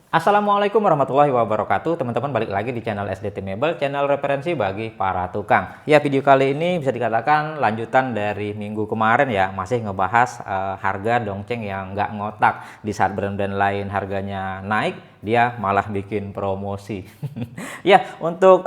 Assalamualaikum warahmatullahi wabarakatuh. Teman-teman, balik lagi di channel SDT Mebel, channel referensi bagi para tukang. Ya, video kali ini bisa dikatakan lanjutan dari minggu kemarin ya, masih ngebahas harga dongceng yang nggak ngotak. Di saat brand-brand lain harganya naik, dia malah bikin promosi. Ya, untuk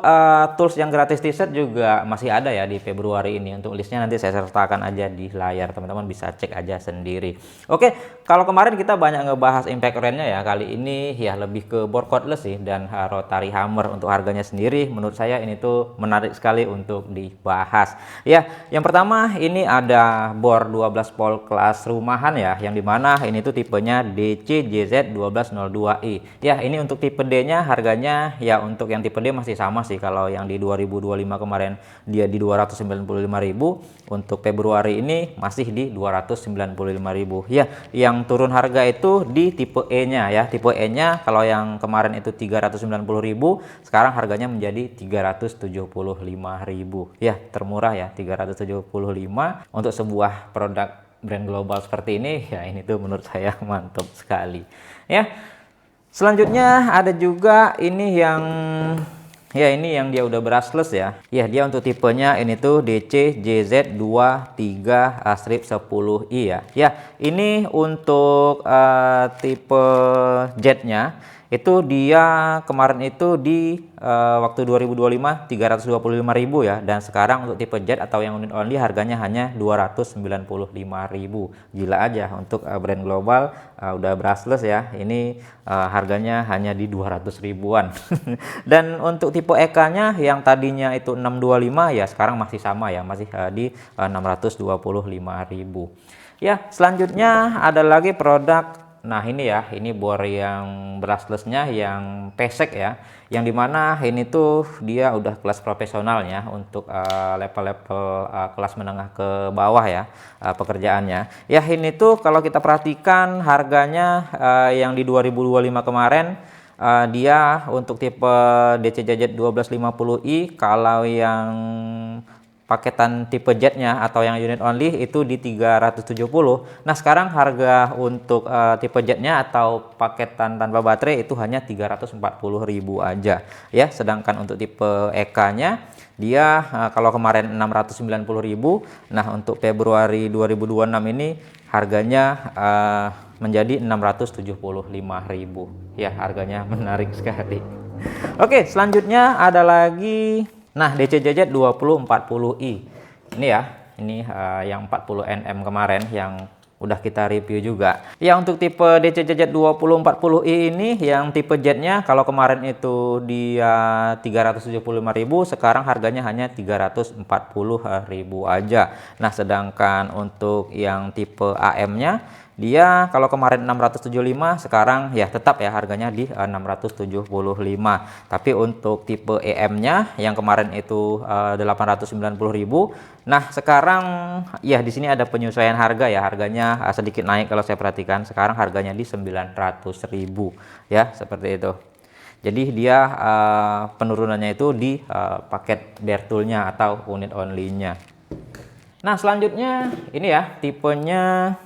tools yang gratis t-shirt juga masih ada ya di Februari ini. Untuk listnya nanti saya sertakan aja di layar, teman-teman bisa cek aja sendiri. Oke, kalau kemarin kita banyak ngebahas impact rate-nya ya, kali ini ya lebih ke bore cordless sih dan rotary hammer. Untuk harganya sendiri menurut saya ini tuh menarik sekali untuk dibahas. Ya, yang pertama ini ada bore 12 volt kelas rumahan ya, yang dimana ini tuh tipenya DC-JZ1202i. Ya, ini untuk tipe D-nya harganya ya, untuk yang tipe D masih sama sih. Kalau yang di 2025 kemarin dia di 295.000, untuk Februari ini masih di 295.000. Ya, yang turun harga itu di tipe E-nya ya. Tipe E-nya kalau yang kemarin itu 390.000, sekarang harganya menjadi 375.000. Ya, termurah ya, 375 untuk sebuah produk brand global seperti ini. Ya, ini tuh menurut saya mantap sekali. Ya. Selanjutnya ada juga ini yang ini yang dia udah brushless ya. Ya, dia untuk tipenya ini tuh DC JZ23-10i ya. Ya, ini untuk tipe Z-nya itu dia kemarin itu di waktu 2025 325.000 ya, dan sekarang untuk tipe Z atau yang unit only harganya hanya 295.000. Gila aja untuk brand global udah brushless ya, ini harganya hanya di 200 ribuan. Dan untuk tipe EK-nya yang tadinya itu 625 ya, sekarang masih sama ya, masih di 625.000. Ya, selanjutnya ada lagi produk. Nah, ini ya, ini bor yang brushless-nya yang pesek ya, yang dimana ini tuh dia udah kelas profesionalnya untuk level-level kelas menengah ke bawah ya, pekerjaannya. Ya, ini tuh kalau kita perhatikan harganya yang di 2025 kemarin dia untuk tipe DCJZ 1250i, kalau yang paketan tipe Z-nya atau yang unit only itu di 370. Nah, sekarang harga untuk tipe Z-nya atau paketan tanpa baterai itu hanya 340.000 aja ya. Sedangkan untuk tipe EK-nya dia kalau kemarin 690.000. Nah, untuk Februari 2026 ini harganya menjadi 675.000 ya. Harganya menarik sekali. Oke, selanjutnya ada lagi. Nah, DCJZ 2040i ini ya, ini yang 40 Nm kemarin yang udah kita review juga. Ya, untuk tipe DCJZ 2040i ini yang tipe Z-nya kalau kemarin itu dia 375.000, sekarang harganya hanya 340.000 aja. Nah, sedangkan untuk yang tipe AM-nya dia kalau kemarin 675, sekarang ya tetap ya harganya di 675. Tapi untuk tipe EM-nya yang kemarin itu 890.000. Nah, sekarang ya di sini ada penyesuaian harga ya. Harganya sedikit naik kalau saya perhatikan. Sekarang harganya di 900.000 ya, seperti itu. Jadi dia penurunannya itu di paket bare tool-nya atau unit only-nya. Nah, selanjutnya ini ya tipenya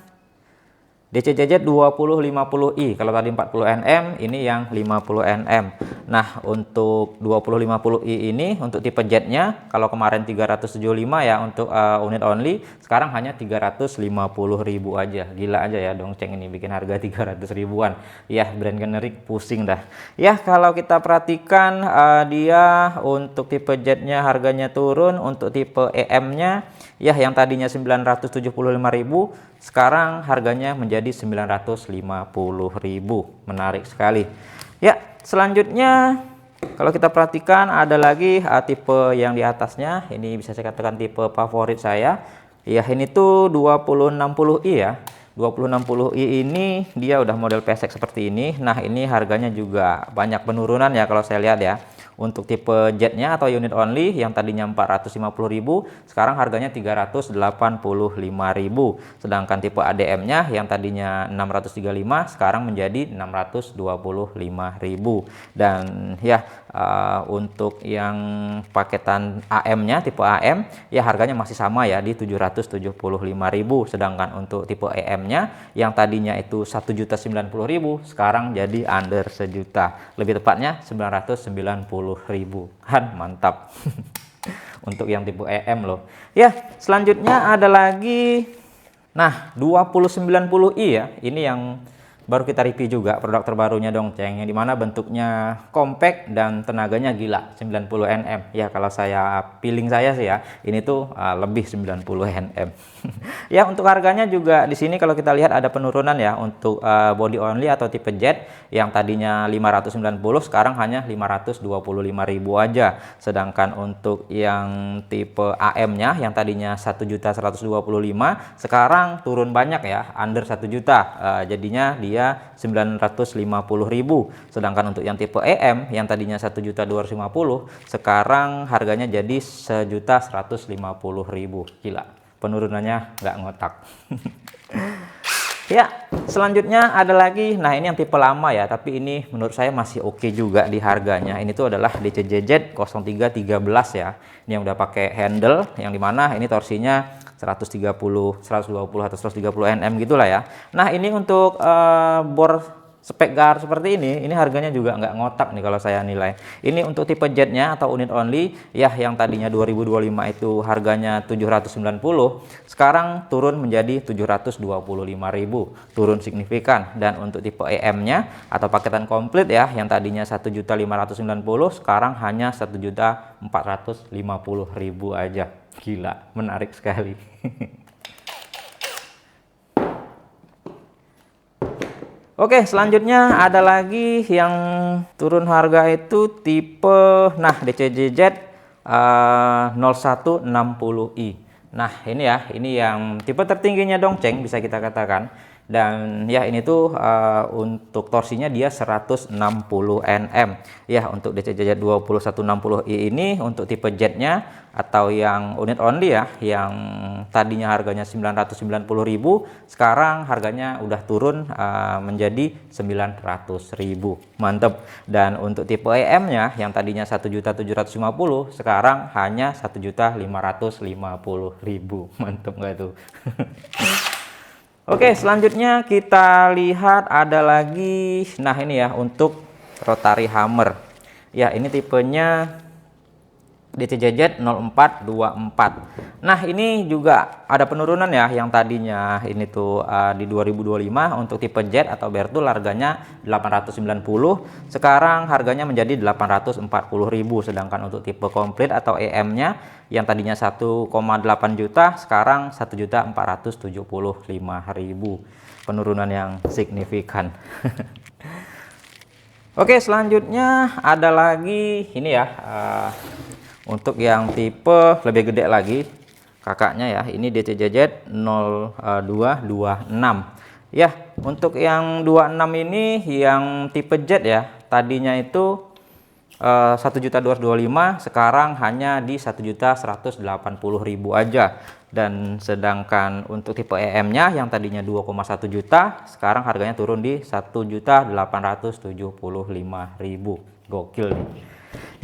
DCJZ 2050i. Kalau tadi 40 Nm, ini yang 50 Nm. Nah, untuk 2050i ini untuk tipe Z-nya kalau kemarin 375 ya untuk unit only, sekarang hanya 350.000 aja. Gila aja ya dongceng ini bikin harga 300 ribuan. Ya, brand generik pusing dah. Ya, kalau kita perhatikan dia untuk tipe Z-nya harganya turun, untuk tipe EM-nya ya yang tadinya 975.000 sekarang harganya menjadi 950.000. Menarik sekali. Ya, selanjutnya kalau kita perhatikan ada lagi tipe yang di atasnya. Ini bisa saya katakan tipe favorit saya. Ya, ini tuh 2060i ya. 2060i ini dia udah model pesek seperti ini. Nah, ini harganya juga banyak penurunan ya kalau saya lihat ya. Untuk tipe jetnya atau unit only yang tadinya 450.000 sekarang harganya 385.000. Sedangkan tipe ADM-nya yang tadinya 635 sekarang menjadi 625.000. Dan ya untuk yang paketan AM-nya tipe AM ya harganya masih sama ya di 775.000. Sedangkan untuk tipe EM-nya yang tadinya itu 1.090.000 sekarang jadi under sejuta. Lebih tepatnya 990.000. Kan mantap. Untuk yang tipe EM loh. Ya, selanjutnya ada lagi. Nah, 2090i ya. Ini yang baru kita review juga, produk terbarunya Dongceng, yang dimana bentuknya compact dan tenaganya gila, 90 Nm. Ya kalau saya feeling saya sih ya, ini tuh lebih 90 Nm. Ya untuk harganya juga di sini kalau kita lihat ada penurunan ya untuk body only atau tipe jet yang tadinya 590 sekarang hanya 525.000 aja. Sedangkan untuk yang tipe AM-nya yang tadinya 1.125 sekarang turun banyak ya, under 1 juta. Jadinya dia 950.000. Sedangkan untuk yang tipe EM yang tadinya 1.250 sekarang harganya jadi 1.150.000. Gila, penurunannya nggak ngotak. Ya, selanjutnya ada lagi. Nah, ini yang tipe lama ya, tapi ini menurut saya masih oke juga di harganya. Ini tuh adalah DCJZ 0313 ya. Ini yang udah pakai handle yang dimana ini torsinya 130, 120 atau 130 Nm gitulah ya. Nah, ini untuk bor spek GAR seperti ini harganya juga nggak ngotak nih kalau saya nilai. Ini untuk tipe jetnya atau unit only ya, yang tadinya 2025 itu harganya 790, sekarang turun menjadi 725.000, turun signifikan. Dan untuk tipe EM-nya atau paketan komplit ya, yang tadinya 1.590 sekarang hanya 1.450.000 aja. Gila, menarik sekali. Oke, selanjutnya ada lagi yang turun harga itu tipe DCJZ 0160i. Nah, ini ya, ini yang tipe tertingginya Dongceng bisa kita katakan. Dan ya ini tuh untuk torsinya dia 160 Nm. Ya, untuk DCJZ 2160i ini untuk tipe jetnya atau yang unit only ya, yang tadinya harganya 990.000 sekarang harganya udah turun menjadi 900.000. Mantep. Dan untuk tipe EM-nya yang tadinya 1.750 sekarang hanya 1.550.000. Mantep nggak tuh? Oke, selanjutnya kita lihat ada lagi. Nah, ini ya untuk rotary hammer. Ya, ini tipenya DCJZ 0424. Nah, ini juga ada penurunan ya, yang tadinya ini tuh di 2025 untuk tipe jet atau Bertul harganya 890, sekarang harganya menjadi 840.000. Sedangkan untuk tipe komplit atau EM-nya yang tadinya 1,8 juta sekarang 1.475.000. Penurunan yang signifikan. Oke, selanjutnya ada lagi ini ya, untuk yang tipe lebih gede lagi kakaknya ya, ini DCJZ 0226 ya. Untuk yang 26 ini yang tipe jet ya, tadinya itu 1.225 sekarang hanya di 1.180.000 aja. Dan sedangkan untuk tipe EM-nya yang tadinya 2,1 juta sekarang harganya turun di 1.875.000. Gokil nih.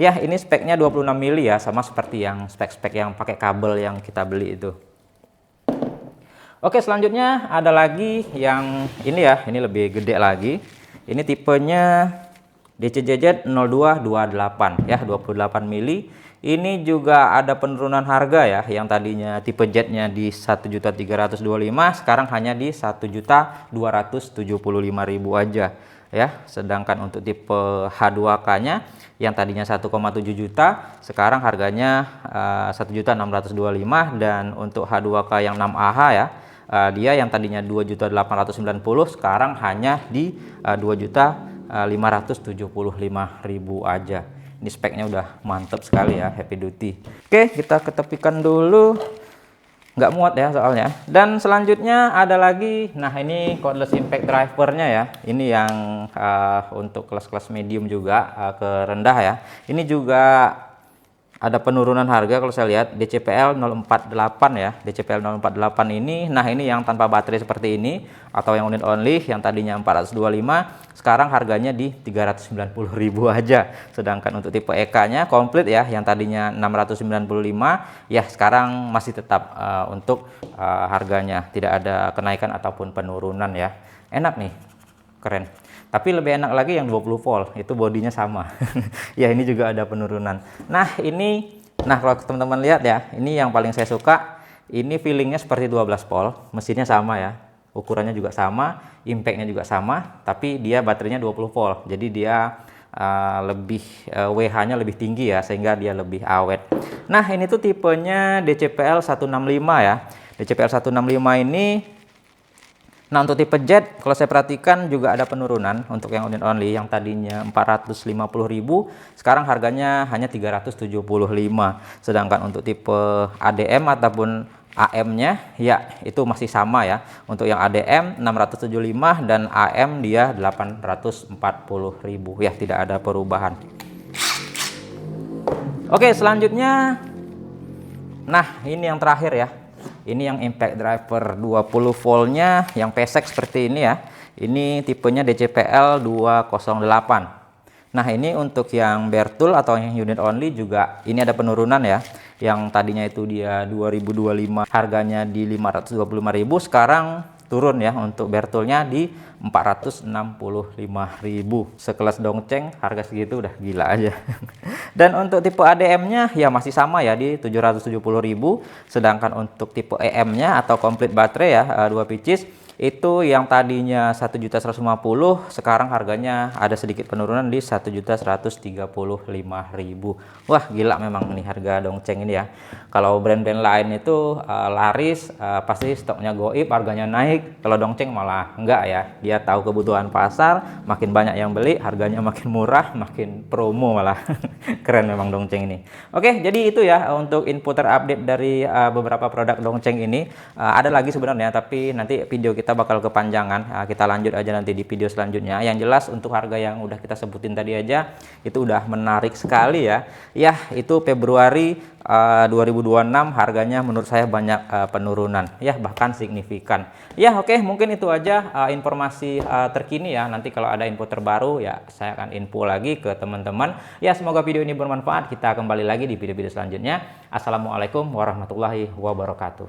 Ya, ini speknya 26 mili ya, sama seperti yang spek-spek yang pakai kabel yang kita beli itu. Oke, selanjutnya ada lagi yang ini ya, ini lebih gede lagi. Ini tipenya DCJZ 0228 ya, 28 mili. Ini juga ada penurunan harga ya, yang tadinya tipe jetnya di 1.325 sekarang hanya di 1.275.000 aja ya. Sedangkan untuk tipe H2K-nya yang tadinya 1,7 juta sekarang harganya 1.625. Dan untuk H2K yang 6AH ya, dia yang tadinya 2.890 sekarang hanya di 2.575.000 aja. Ini speknya udah mantep sekali ya, heavy duty. Oke, kita ketepikan dulu. nggak muat ya soalnya. Dan selanjutnya ada lagi, nah ini cordless impact drivernya ya, ini yang untuk kelas-kelas medium juga ke rendah ya. Ini juga ada penurunan harga kalau saya lihat, DCPL 048 ya, DCPL 048 ini. Nah ini yang tanpa baterai seperti ini atau yang unit only, yang tadinya 425 sekarang harganya di 390.000 aja. Sedangkan untuk tipe EK nya komplit ya, yang tadinya 695 ya sekarang masih tetap untuk harganya tidak ada kenaikan ataupun penurunan ya. Enak nih, keren. Tapi lebih enak lagi yang 20 volt, itu bodinya sama. Ya ini juga ada penurunan. Nah ini, nah kalau teman-teman lihat ya, ini yang paling saya suka. Ini feelingnya seperti 12 volt, mesinnya sama ya, ukurannya juga sama, impactnya juga sama, tapi dia baterainya 20 volt. Jadi dia lebih WH-nya lebih tinggi ya, sehingga dia lebih awet. Nah ini tuh tipenya DCPL 165 ya. DCPL 165 ini, nah untuk tipe jet kalau saya perhatikan juga ada penurunan untuk yang unit only, yang tadinya 450.000 sekarang harganya hanya 375. Sedangkan untuk tipe ADM ataupun AM-nya ya itu masih sama ya. Untuk yang ADM 675 dan AM dia 840.000 ya, tidak ada perubahan. Oke, selanjutnya, nah ini yang terakhir ya. Ini yang impact driver 20 voltnya yang pesek seperti ini ya. Ini tipenya DCPL 208. Nah ini untuk yang Bertul atau yang unit only juga ini ada penurunan ya. Yang tadinya itu dia 2025 harganya di 525.000, sekarang turun ya untuk Bertulnya di 465.000. Sekelas Dongcheng harga segitu udah gila aja. Dan untuk tipe ADM-nya ya masih sama ya di 770.000. Sedangkan untuk tipe EM-nya atau komplit baterai ya 2 pieces itu yang tadinya 1.150.000 sekarang harganya ada sedikit penurunan di 1.135.000. Wah gila memang nih harga Dongcheng ini ya. Kalau brand-brand lain itu laris pasti stoknya goib, harganya naik. Kalau Dongcheng malah enggak ya, dia tahu kebutuhan pasar, makin banyak yang beli harganya makin murah, makin promo malah. Keren memang Dongcheng ini. Oke, jadi itu ya untuk info terupdate dari beberapa produk Dongcheng ini. Ada lagi sebenarnya tapi nanti video kita bakal kepanjangan, kita lanjut aja nanti di video selanjutnya. Yang jelas untuk harga yang udah kita sebutin tadi aja itu udah menarik sekali ya. Ya itu Februari 2026 harganya menurut saya banyak penurunan ya, bahkan signifikan ya. Oke, mungkin itu aja informasi terkini ya. Nanti kalau ada info terbaru ya saya akan info lagi ke teman-teman ya. Semoga video ini bermanfaat. Kita kembali lagi di video-video selanjutnya. Assalamualaikum warahmatullahi wabarakatuh.